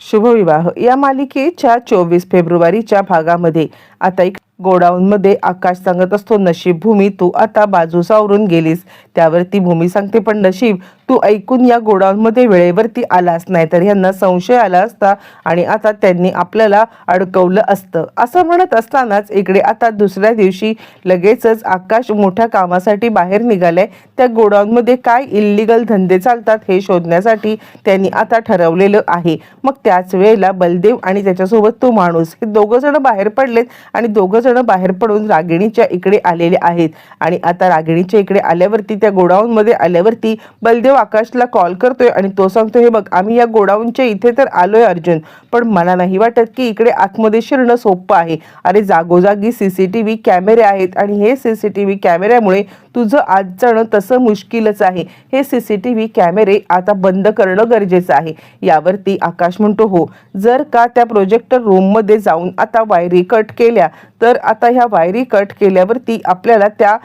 शुभविवाह या मालिकेच्या 24 फेब्रुवारीच्या भागामध्ये आता एक गोडाऊनमध्ये आकाश सांगत असतो, नशीब भूमी तू आता बाजू सावरून गेलीस. त्यावरती भूमी सांगते, पण नशीब तू ऐकून या गोडाऊनमध्ये वेळेवरती आलास, नाही तर यांना संशय आला असता आणि आता त्यांनी आपल्याला अडकवलं असतं. असं म्हणत असतानाच इकडे आता दुसऱ्या दिवशी लगेचच आकाश मोठ्या कामासाठी बाहेर निघालाय. त्या गोडाऊनमध्ये काय इल्लीगल धंदे चालतात हे शोधण्यासाठी त्यांनी आता ठरवलेलं आहे. मग त्याच वेळेला बलदेव आणि त्याच्यासोबत तो माणूस हे दोघं जण बाहेर पडलेत आणि दोघं जण बाहेर पडून रागिणीच्या इकडे आलेले आहेत. आणि आता रागिणीच्या इकडे आल्यावरती, त्या गोडाऊनमध्ये आल्यावरती बलदेव आकाशला कॉल करतोय आणि तो सांगतो, हे बघ आम्ही या गोडाऊनच्या इथे तर आलोय अर्जुन, पण मला नाही वाटत की इकडे आतमध्ये शिरणं सोपं आहे. अरे जागोजागी CCTV कॅमेरे आहेत आणि हे CCTV कॅमेऱ्यामुळे तुझं आज जाणं तसं मुश्किलच आहे. हे CCTV कॅमेरे आता बंद करणं गरजेचं आहे. यावरती आकाश म्हणतो, हो, जर का त्या प्रोजेक्टर रूममध्ये जाऊन आता वायरी कट केल्या तर आता ह्या वायरी कट केल्यावरती आपल्याला त्या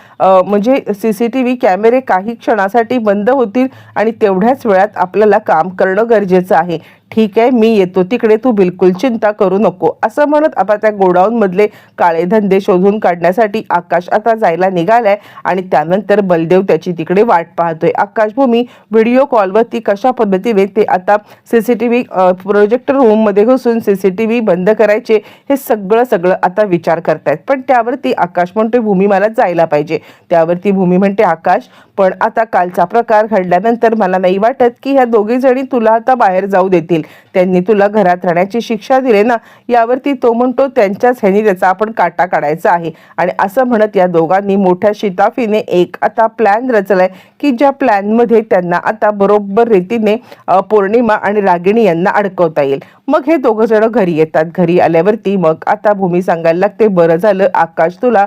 म्हणजे CCTV कॅमेरे काही क्षणासाठी बंद होतील आणि तेवढ्याच वेळात आपल्याला काम करणं गरजेचं आहे. ठीक आहे, मी येतो तिकडे, तू बिलकुल चिंता करू नको. असं म्हणत आता त्या गोडाऊन मधले काळे धंदे शोधून काढण्यासाठी आकाश आता जायला निघालाय. आणि त्यानंतर बलदेव त्याची तिकडे वाट पाहतोय. आकाश भूमी व्हिडिओ कॉलवरती कशा पद्धतीने ते आता CCTV प्रोजेक्टर रूम मध्ये घुसून CCTV बंद करायचे हे सगळं आता विचार करतायत. पण त्यावरती आकाश म्हणतोय, भूमी मला जायला पाहिजे. त्यावरती भूमी म्हणते, आकाश पण आता कालचा प्रकार घडल्यानंतर मला नाही वाटत की ह्या दोघी जणी तुला आता बाहेर जाऊ देतील. त्यांनी तुला घरात राहण्याची शिक्षा दिली ना. यावरती तो म्हणतो, त्यांच्याच ह्यानी त्याचा आपण काटा काढायचा आहे. आणि असं म्हणत या दोघांनी मोठ्या शिताफीने एक आता प्लॅन रचलाय की ज्या प्लॅन मध्ये त्यांना आता बरोबर रीतीने पौर्णिमा आणि रागिणी यांना अडकवता येईल. मग हे दोघं जण घरी येतात. घरी आल्यावरती मग आता भूमी सांगायला लागते, बरं झालं आकाश तुला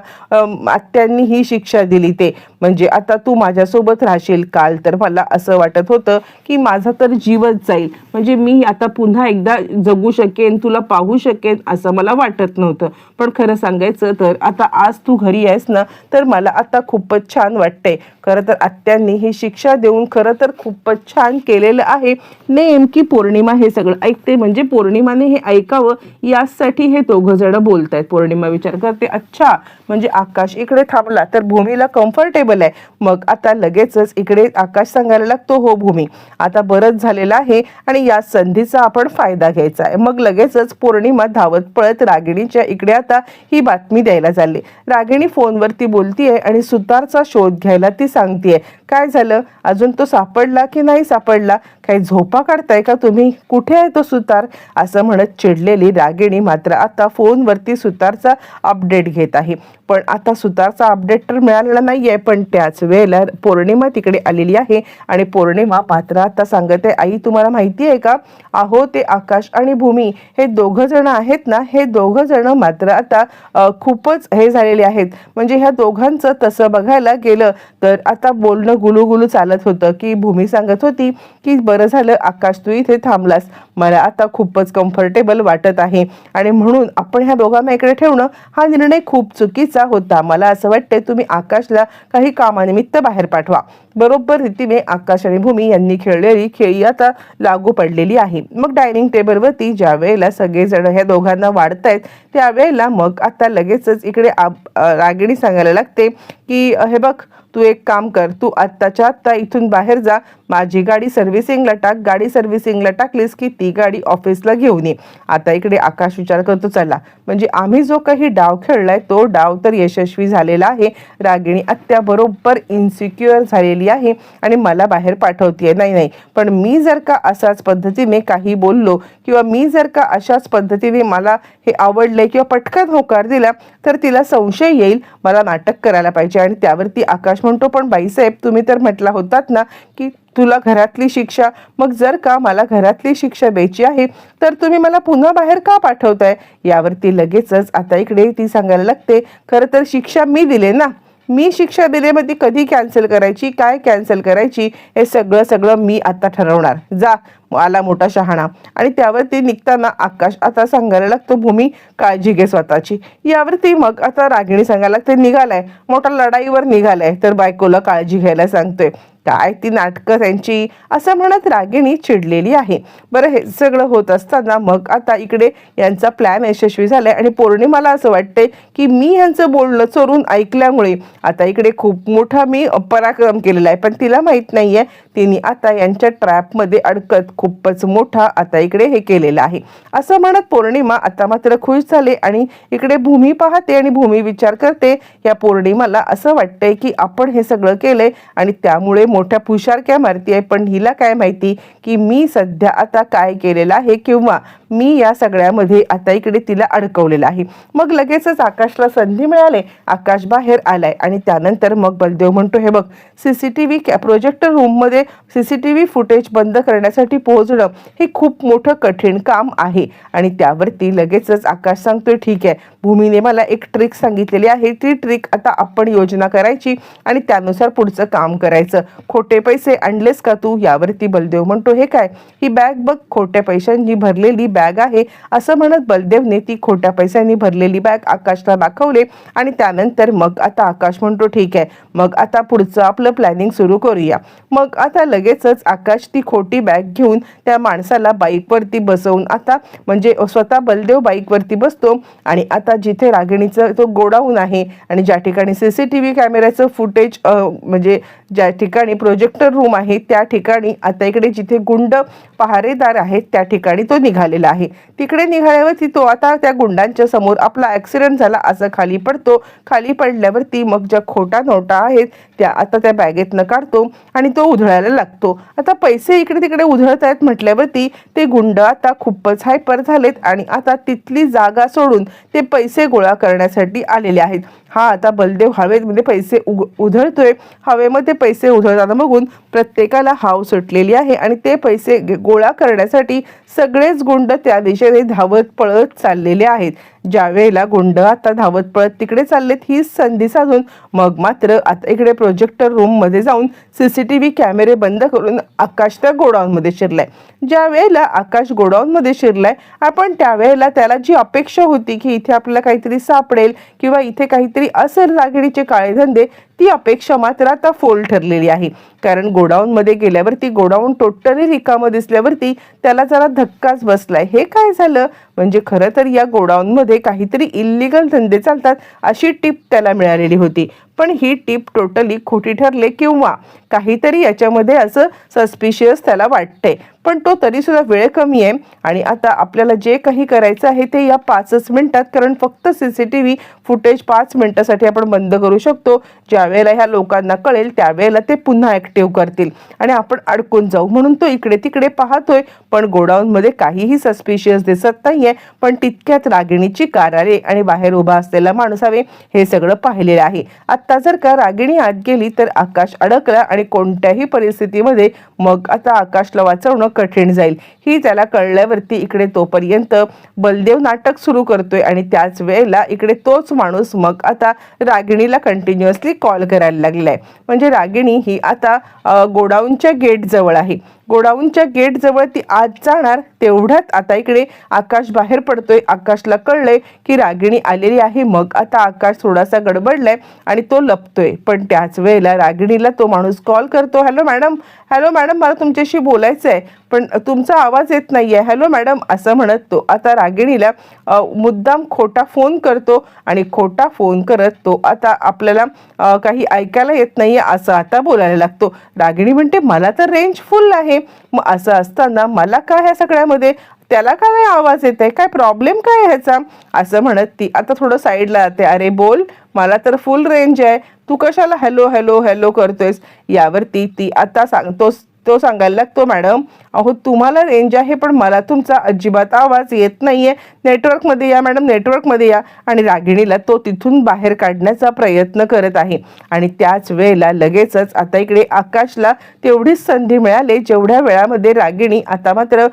आत्यांनी ही शिक्षा दिली, ते म्हणजे आता तू माझ्यासोबत राहशील. काल तर मला असं वाटत होतं की माझा तर जीवच जाईल, म्हणजे मी आता पुन्हा एकदा जगू शकेन, तुला पाहू शकेन असं मला वाटत नव्हतं. पण खरं सांगायचं तर आता आज तू घरी आहेस ना, तर मला आता खूपच छान वाटतंय. खरं तर आत्यांनी ही शिक्षा देऊन खरं तर खूपच छान केलेलं आहे. नेमकी पौर्णिमा हे सगळं ऐकते, म्हणजे पौर्णिमाने हे ऐकावं यासाठी हे दोघं जण बोलतायत. पौर्णिमा विचार करते, अच्छा म्हणजे आकाश इकडे थांबला तर भूमीला कम्फर्टेबल आहे. मग आता लगेचच इकडे आकाश सांगायला लागतो, हो भूमी आता बरंच झालेलं आहे आणि या संधीचा आपण फायदा घ्यायचा आहे. मग लगेचच पौर्णिमा धावत पळत रागिणीच्या इकडे आता ही बातमी द्यायला चालली. रागिणी फोनवरती बोलतीये आणि सुतारचा शोध घ्यायला ती सांगतेय. काय झालं, अजून तो सापडला की नाही सापडला, काही झोपा काढताय का तुम्ही, कुठे आहे तो सुतार, असं म्हणत चिडलेली रागिणी मात्र आता फोनवरती सुतारचा अपडेट घेत आहे. पण आता सुतारचा अपडेट तर मिळालेला नाहीये. पण त्याच वेळेला पौर्णिमा तिकडे आलेली आहे आणि पौर्णिमा मात्र आता सांगते, आई तुम्हाला माहिती आहे का, अहो ते आकाश आणि भूमी हे दोघं जण आहेत ना, हे दोघं जण मात्र आता खूपच हे झालेले आहेत. म्हणजे ह्या दोघांचं तसं बघायला गेलं तर आता बोलणं गुलूगुलू चालत होतं की भूमी सांगत होती की बरं झालं आकाश तू इथे थांबलास, मला आता खूपच कम्फर्टेबल वाटत आहे आणि म्हणून आपण ह्या दोघांना इकडे ठेवणं हा निर्णय खूप चुकीचा होता. मला असं वाटतंय तुम्ही आकाशला काही कामानिमित्त बाहेर पाठवा. बरोबर रीतीने आकाश आणि भूमी यांनी खेळलेली खेळी आता लागू पडलेली आहे. मग डायनिंग टेबलवरती ज्या वेळेला सगळेजण ह्या दोघांना वाढतायत त्यावेळेला मग आता लगेचच इकडे रागिणी सांगायला लागते की हे बघ तू एक काम कर, तू आत्ताच्या आत्ता इथून बाहेर जा, माझी गाडी सर्व्हिसिंगला टाक, गाडी सर्व्हिसिंगला टाकलीस की ती गाडी ऑफिसला घेऊन ये. आता इकडे आकाश विचार करतो, चला म्हणजे आम्ही जो काही डाव खेळलाय तो डाव तर यशस्वी झालेला आहे. रागिणी आत्या बरोबर इन्सिक्युअर झालेली आहे आणि मला बाहेर पाठवतीये. नाही पण मी जर का अशाच पद्धतीने काही बोललो किंवा मी जर का अशाच पद्धतीने मला हे आवडले किंवा पटकन होकार दिला तर तिला संशय येईल, मला नाटक करायला पाहिजे. आणि त्यावरती आकाश म्हणतो, पण बाईसाहेब तुम्ही तर म्हटला होतात ना की तुला घरातली शिक्षा, मग जर का मला घरातली शिक्षा द्यायची आहे तर तुम्ही मला पुन्हा बाहेर का पाठवताय. यावरती लगेचच आता इकडे ती सांगायला लागते, खरं तर शिक्षा मी दिले ना, मी शिक्षा दिल्यामध्ये कधी कॅन्सल करायची, काय कॅन्सल करायची हे सगळं मी आता ठरवणार, जा आला मोठा शहाणा. आणि त्यावरती निघताना आकाश आता सांगायला लागतो, भूमी काळजी घे स्वतःची. यावरती मग आता रागिणी सांगायला लागते, निघालाय मोठा लढाईवर निघालाय तर बायकोला काळजी घ्यायला सांगतोय. काय ती नाटकं त्यांची, असं म्हणत रागिणी चिडलेली आहे. बरं, हे सगळं होत असताना मग आता इकडे यांचा प्लॅन यशस्वी झालाय आणि पौर्णिमाला असं वाटतंय की मी यांचं बोलणं चोरून ऐकल्यामुळे आता इकडे खूप मोठा मी पराक्रम केलेला आहे, पण तिला माहित नाहीये तिने आता यांच्या ट्रॅपमध्ये अडकत खूपच मोठा आता इकडे हे केलेलं आहे. असं म्हणत पौर्णिमा आता मात्र खुश झाले आणि इकडे भूमी पाहते आणि भूमी विचार करते, या पौर्णिमाला असं वाटतंय की आपण हे सगळं केलंय आणि त्यामुळे मोठ्या फुशारक्या मारतीये, पण हिला काय माहिती की मी सध्या आता काय केलेलं आहे किंवा मी या सगळ्यामध्ये आता इकडे तिला अडकवलेलं आहे. मग लगेचच आकाशला संधी मिळाली, आकाश बाहेर आलाय आणि त्यानंतर मग बलदेव म्हणतो, हे बघ सीसीटीव्ही प्रोजेक्टर रूममध्ये सीसीटीव्ही फुटेज बंद करण्यासाठी पोहोचणं हे खूप मोठं कठीण काम आहे. आणि त्यावरती लगेचच आकाश सांगतोय, ठीक आहे, भूमीने मला एक ट्रिक सांगितलेली आहे, ती ट्रिक आता आपण योजना करायची आणि त्यानुसार पुढचं काम करायचं. खोटे पैसे आणलेस का तू? यावरती बलदेव म्हणतो, हे काय? ही बॅग बघ, खोट्या पैशांनी भरलेली बॅग आहे. असं म्हणत बलदेवने ती खोट्या पैशांनी भरलेली बॅग आकाशला दाखवले आणि त्यानंतर मग आता आकाश म्हणतो, ठीक आहे, मग आता पुढचं आपलं प्लॅनिंग सुरू करूया. मग आता लगेचच आकाश ती खोटी बॅग घेऊन त्या माणसाला बाईकवरती बसवून आता म्हणजे स्वतः बलदेव बाईकवरती बसतो आणि आता जिथे रागिणीचं तो गोडाऊन आहे आणि ज्या ठिकाणी सीसीटीव्ही कॅमेऱ्याचं फुटेज म्हणजे ज्या ठिकाणी प्रोजेक्टर रूम आहे त्या ठिकाणी आता इकडे जिथे गुंड पहारेदार आहेत त्या ठिकाणी तो निघालेला आहे. तिकडे निघाल्यावरती तो आता त्या गुंडांच्या समोर आपला ॲक्सिडेंट झाला असं खाली पडतो. खाली पडल्यावरती मग ज्या खोटा नोटा आहेत त्या आता त्या बॅगेतनं काढतो आणि तो उधळायला लागतो. आता पैसे इकडे तिकडे उधळत आहेत म्हटल्यावरती ते गुंड आता खूपच हायपर झालेत आणि आता तिथली जागा सोडून ते पैसे गोळा करण्यासाठी आलेले आहेत. हा आता बलदेव हवेमध्ये पैसे उधळतोय. हवेमध्ये पैसे उधळताना बघून प्रत्येकाला हाव सुटलेली आहे आणि ते पैसे गोळा करण्यासाठी सगळेच गुंड त्या दिशेने धावत पळत चाललेले आहेत. ज्या वेळेला गुंड आता धावत पळत तिकडे चाललेत ही संधी साधून मग मात्र आता इकडे प्रोजेक्टर रूम मध्ये जाऊन सीसीटीव्ही कॅमेरे बंद करून आकाश त्या गोडाऊनमध्ये शिरलाय. ज्या वेळेला आकाश गोडाऊनमध्ये शिरलाय आपण त्यावेळेला त्याला जी अपेक्षा होती की इथे आपल्याला काहीतरी सापडेल किंवा इथे काहीतरी असेल रागिणीचे काळे धंदे, ती अपेक्षा मात्र आता फोल ठरलेली आहे. कारण गोडाऊनमध्ये गेल्यावरती गोडाऊन टोटली रिकामं दिसल्यावरती त्याला जरा धक्काच बसलाय. हे काय झालं म्हणजे खरं तर या गोडाऊनमध्ये काहीतरी इल्लीगल धंदे चालतात अशी टिप त्याला मिळालेली होती, पण ही टिप टोटली खोटी ठरले किंवा काहीतरी याच्यामध्ये असं सस्पिशियस त्याला वाटतंय. पण तो तरी सुद्धा वेळ कमी आहे आणि आता आपल्याला जे काही करायचं आहे ते या 5 मिनिटात, कारण फक्त सीसीटीव्ही फुटेज 5 मिनिटासाठी आपण बंद करू शकतो. ज्या वेळेला ह्या लोकांना कळेल त्यावेळेला ते पुन्हा ऍक्टिव्ह करतील आणि आपण अडकून जाऊ. म्हणून तो इकडे तिकडे पाहतोय पण गोडाऊनमध्ये काहीही सस्पिशियस दिसत नाहीये. पण तितक्यात रागिणीची कार आली आणि बाहेर उभा असलेला माणूस हवे हे सगळं पाहिलेलं आहे. आता जर का रागिणी आत गेली तर आकाश अडकला आणि कोणत्याही परिस्थितीमध्ये मग आता आकाशला वाचवणं कठीण जाईल. ही त्याला कळल्यावरती इकडे तोपर्यंत बलदेव नाटक सुरू करतोय आणि त्याच वेळेला इकडे तोच माणूस मग आता रागिणीला कंटिन्युअसली कॉल करायला लागलाय. म्हणजे रागिणी ही आता गोडाऊनच्या गेट जवळ आहे. गोडाऊनच्या गेट जवळ ती आत जाणार तेवढ्यात आता इकडे आकाश बाहेर पडतोय. आकाशला कळलंय की रागिणी आलेली आहे. मग आता आकाश थोडासा गडबडलाय आणि तो लपतोय. पण त्याच वेळेला रागिणीला तो माणूस कॉल करतो, हॅलो मॅडम मला तुमच्याशी बोलायचं आहे पण तुमचा आवाज येत नाहीये, हॅलो मॅडम असं म्हणत तो आता रागिणीला मुद्दाम खोटा फोन करतो आणि खोटा फोन करत तो आता आपल्याला काही ऐकायला येत नाहीये असं आता बोलायला लागतो. रागिणी म्हणते मला तर रेंज फुल आहे. मग असं असताना मला काय ह्या सगळ्यामध्ये त्याला काय आवाज येत आहे, काय प्रॉब्लेम काय आहे ह्याचा असं म्हणत ती आता थोडं साईडला जाते. अरे बोल, मला तर फुल रेंज आहे, तू कशाला हॅलो हॅलो हॅलो करतोयस. यावरती ती आता तो सांगायला लागतो, मॅडम अहो तुम्हाला रेंज आहे पण मला तुमचा अजिबात आवाज येत नाहीये, नेटवर्कमध्ये या मॅडम, नेटवर्कमध्ये या. आणि रागिणीला तो तिथून बाहेर काढण्याचा प्रयत्न करत आहे. आणि त्याच वेळेला लगेचच आता इकडे आकाशला तेवढीच संधी मिळाली जेवढ्या वेळामध्ये रागिणी आता मात्र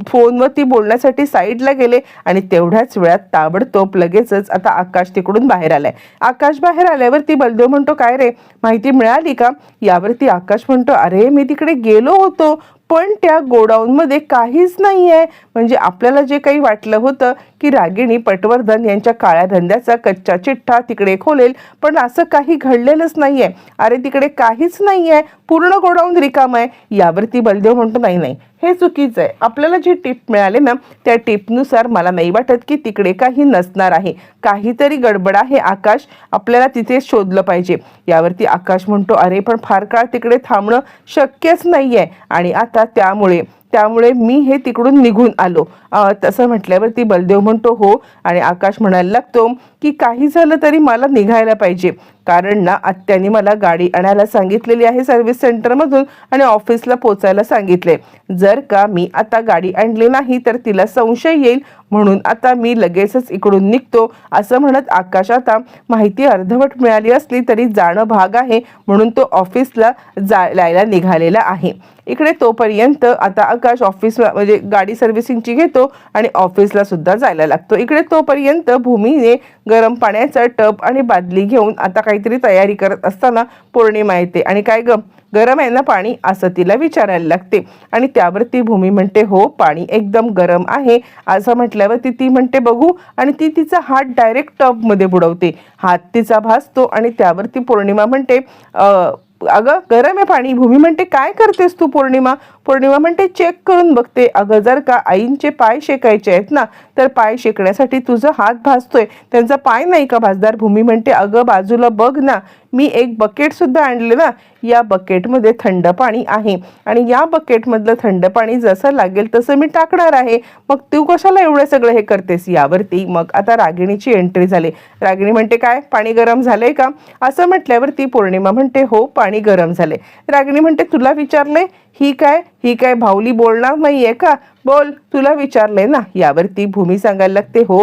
फोनवरती बोलण्यासाठी साईडला गेले आणि तेवढ्याच वेळात ताबडतोब लगेचच आता आकाश तिकडून बाहेर आलाय. आकाश बाहेर आल्यावरती बलदेव म्हणतो, काय रे माहिती मिळाली का? यावरती आकाश म्हणतो, अरे मी तिकडे गेलो होतो पण त्या गोडाऊनमध्ये काहीच नाही आहे. म्हणजे आपल्याला जे काही वाटलं होतं की रागिणी पटवर्धन यांच्या काळ्या धंद्याचा कच्चा चिठ्ठा तिकडे खोलेल, पण असं काही घडलेलंच नाहीये. अरे तिकडे काहीच नाहीये, पूर्ण गोडाऊन रिकाम आहे. यावरती बलदेव म्हणतो नाही नाही, हे चुकीचं आहे. आपल्याला जी टिप मिळाली ना, त्या टिपनुसार मला नाही वाटत की तिकडे काही नसणार आहे. काहीतरी गडबड आहे आकाश, आपल्याला तिथे शोधलं पाहिजे. यावरती आकाश म्हणतो अरे पण फार काळ तिकडे थांबणं शक्यच नाहीये आणि आता त्यामुळे मी हे तिकडून निघून आलो. तसं म्हटल्यावरती बलदेव म्हणतो हो, आणि आकाश म्हणायला लागतो की काही झालं तरी मला निघायला पाहिजे, कारण ना आत्याने मला गाडी आणायला सांगितलेली आहे सर्व्हिस सेंटरमधून आणि ऑफिसला पोचायला सांगितले. जर का मी आता गाडी आणली नाही तर तिला संशय येईल, म्हणून आता मी लगेचच इकडून निघतो. असं म्हणत आकाश आता माहिती अर्धवट मिळाली असली तरी जाणं भाग आहे म्हणून तो ऑफिसला जायला निघालेला आहे. इकडे तोपर्यंत आता आकाश ऑफिसला म्हणजे गाडी सर्व्हिसिंगची घेतो आणि ऑफिसला सुद्धा जायला लागतो. इकडे तोपर्यंत भूमीने गरम पाण्याचा टब आणि बादली घेऊन आता काहीतरी तयारी करत असताना पौर्णिमा येते आणि काय गरम आहे ना पाणी, असं तिला विचारायला लागते. आणि त्यावरती भूमी म्हणते हो पाणी एकदम गरम आहे. असं म्हटल्यावरती ती म्हणते बघू, आणि ती तिचा हात डायरेक्ट टबमध्ये बुडवते. हात तिचा भासतो आणि त्यावरती पौर्णिमा म्हणते अगं गरम आहे पाणी. भूमी म्हणते काय करतेस तू पौर्णिमा? पौर्णिमा म्हणते चेक करून बघते. अगं जर का आईंचे पाय शेकायचे आहेत ना, तर पाय शेकण्यासाठी तुझा हात भासतोय, त्यांचा पाय नाही का भासदार? भूमी म्हणते अगं बाजूला बघ ना, मी एक बकेट सुद्धा आणले ना, या बकेटमध्ये थंड पाणी आहे आणि या बकेटमधलं थंड पाणी जसं लागेल तसं मी टाकणार आहे. मग तू कशाला एवढं सगळं हे करतेस? यावरती मग आता रागिणीची एंट्री झाली. रागिणी म्हणते काय पाणी गरम झालंय का? असं म्हटल्यावरती पौर्णिमा म्हणते हो पाणी गरम झाले. रागिणी म्हणते तुला विचारले, ही काय भावली बोलणार नाहीये का? बोल, तुला विचारलंय ना. यावरती भूमी सांगायला लागते हो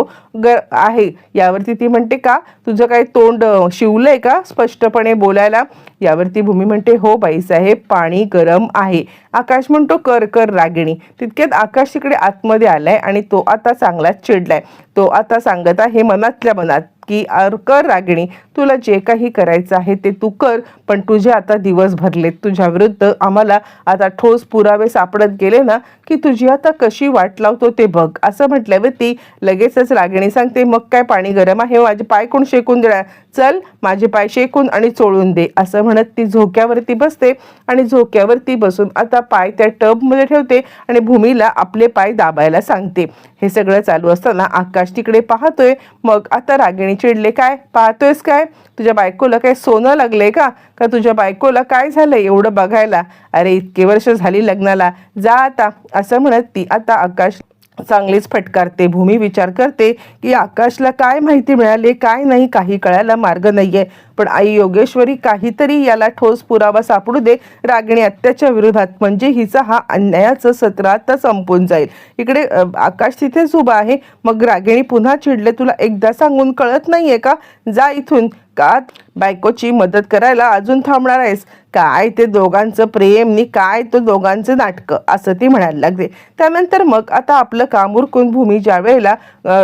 आहे. यावरती ती म्हणते का तुझं काय तोंड शिवलंय का स्पष्टपणे बोलायला? यावरती भूमी म्हणते हो बाईसाहेब पाणी गरम आहे. आकाश म्हणतो कर कर रागिणी. तितक्यात आकाश तिकडे आतमध्ये आलाय आणि तो आता चांगलाच चिडलाय. तो आता सांगत आहे मनातल्या मनात की कर रागिणी, तुला जे काही करायचं आहे ते तू कर, पण तुझे आता दिवस भरलेत. तुझ्या विरुद्ध आम्हाला आता ठोस पुरावे सापडत गेले ना की तुझी आता कशी वाट लावतो ते बघ. असं म्हटल्यावरती लगेचच रागिणी सांगते मग काय पाणी गरम आहे, माझे पाय कोण शेकून देणार? चल माझे पाय शेकून आणि चोळून दे. असं म्हणत ती झोक्यावरती बसते आणि झोक्यावरती बसून आता पाय त्या टबमध्ये ठेवते आणि भूमीला आपले पाय दाबायला सांगते. हे सगळं चालू असताना आकाश तिकडे पाहतोय. मग आता रागिणी चिडले, काय पाहतोयस काय? तुझ्या बायकोला काय सोनं लागलंय का? का तुझ्या बायकोला काय झालंय एवढं बघायला? अरे इतके वर्ष झाली लग्नाला, जा आता. असं म्हणत ती आता आकाश चांगलीच फटकारते. भूमी विचार करते की आकाशला काय माहिती मिळाली काय नाही, काही कळायला मार्ग नाहीये. पण आई योगेश्वरी काहीतरी याला ठोस पुरावा सापडू दे रागिणी आत्याच्या विरोधात, म्हणजे हिचा हा अन्यायाचं सत्र आता संपून जाईल. इकडे आकाश तिथेच उभा आहे. मग रागिणी पुन्हा चिडले, तुला एकदा सांगून कळत नाहीये का? जा इथून. का बायकोची मदत करायला अजून थांबणार आहेस? काय ते दोघांचं प्रेम नि काय तो दोघांचं नाटकं, असं ती म्हणायला लागते. त्यानंतर मग आता आपलं काम उरकून भूमी ज्या वेळेला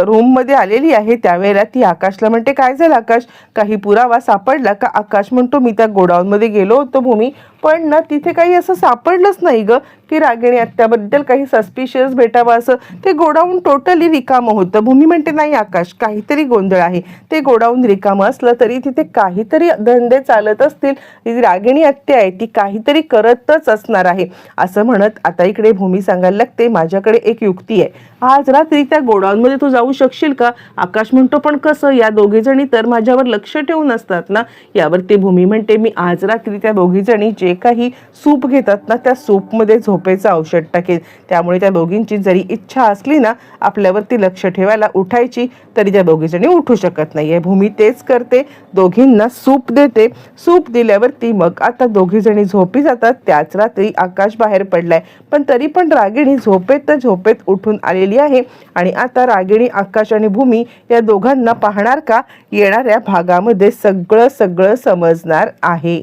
रूममध्ये आलेली आहे त्यावेळेला ती आकाशला म्हणते काय झालं आकाश, काही पुरावा सापडला का? आकाश म्हणतो मी त्या गोडाऊनमध्ये गेलो होतो भूमी, पण ना तिथे काही असं सापडलंच नाही ग की रागिणी आत्याबद्दल काही सस्पिशियस भेटावं असं. ते गोडाऊन टोटली रिकामं होतं. भूमी म्हणते नाही आकाश, काहीतरी गोंधळ आहे. ते गोडाऊन रिकामं असलं तरी तिथे काहीतरी धंदे चालत असतील. ती रागिणी आत्या आहे, ती काहीतरी करतच असणार आहे. असं म्हणत आता इकडे भूमी सांगायला लागते माझ्याकडे एक युक्ती आहे. आज रात्री त्या गोडाऊनमध्ये तू जाऊ शकशील का? आकाश म्हणतो पण कसं? या दोघी जणी तर माझ्यावर लक्ष ठेवून असतात ना. यावरती भूमी म्हणते मी आज रात्री त्या दोघी जणी जे काही सूप घेतात ना त्या सूपमध्ये झोपेचं औषध टाकेल. त्यामुळे त्या दोघींची जरी इच्छा असली ना आपल्यावरती लक्ष ठेवायला उठायची तरी त्या दोघी जणी उठू शकत नाहीये. भूमी तेच करते, दोघींना सूप देते. सूप दिल्यावरती मग आता दोघी जणी झोपी जातात. त्याच रात्री आकाश बाहेर पडलाय, पण तरी पण रागिणी झोपेत उठून आलेली आहे. आणि आता रागिणी आकाश आणि भूमी या दोघांना पाहणार का? येणाऱ्या भागामध्ये सगळं समजणार आहे.